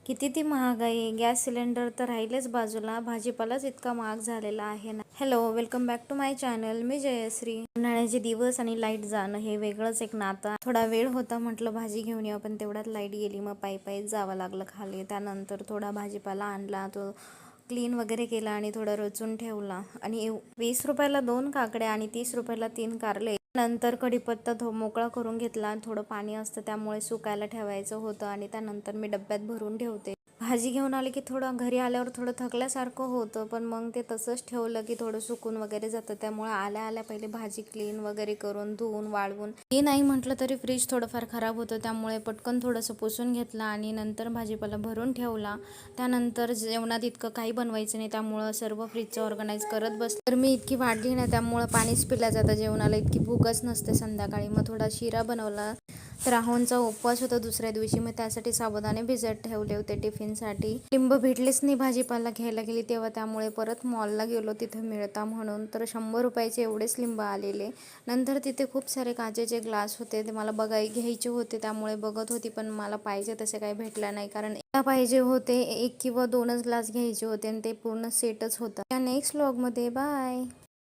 किती ती महागाई, गॅस सिलेंडर तर राहिलेच बाजूला, भाजीपालाच इतका महाग झालेला आहे ना. Hello, welcome back to my channel. मी जयश्री. उन्हाळ्याचे दिवस आणि लाईट जाणं हे वेगळंच एक नातं. थोडा वेळ होता, म्हटलं भाजी घेऊन येऊ, पण तेवढ्यात लाईट गेली. मग पायी जावं लागलं खाली. त्यानंतर थोडा भाजीपाला आणला, तो क्लीन वगैरे केला आणि थोडा रचून ठेवला. आणि 20 रुपयाला 2 काकड्या आणि 30 रुपयाला 3 कारले. नंतर कढीपत्ता मोकळा करून घेतला. थोडं पाणी असतं त्यामुळे सुकायला ठेवायचं होतं आणि त्यानंतर मी डब्यात भरून ठेवते. भाजी घेऊन आली की थोडं घरी आल्यावर थोडं थकल्यासारखं होतं, पण मग ते तसंच ठेवलं की थोडं सुकून वगैरे जातं. त्यामुळे आल्या पहिले भाजी क्लीन वगैरे करून धुवून वाळवून हे नाही म्हटलं तरी फ्रीज थोडंफार खराब होतं, त्यामुळे पटकन थोडंसं पुसून घेतलं आणि नंतर भाजीपाला भरून ठेवला. त्यानंतर जेवणात इतकं काही बनवायचं नाही, त्यामुळं सर्व फ्रीजचं ऑर्गनाईज करत बसलं. तर मी इतकी वाढली ना, त्यामुळं पाणीच पिलं जातं जेवणाला, इतकी भूकच नसते संध्याकाळी. मग थोडा शिरा बनवला. तर राहूनचा उपवास होता दुसऱ्या दिवशी, मग त्यासाठी साबुदाणे भिजत ठेवले होते टिफिनसाठी. लिंब भेटलेच नाही भाजीपाला घ्यायला गेली तेव्हा, त्यामुळे परत मॉलला गेलो तिथं मिळता म्हणून. तर 100 रुपयाचे एवढेच लिंब आलेले. नंतर तिथे खूप सारे काचेचे ग्लास होते, ते मला घ्यायचे होते, त्यामुळे बघत होती, पण मला पाहिजे तसे काही भेटल्या नाही. कारण एकदा पाहिजे होते, 1 किंवा 2च ग्लास घ्यायचे होते आणि ते पूर्ण सेटच होता. त्या नेक्स्ट व्लॉगमध्ये बाय.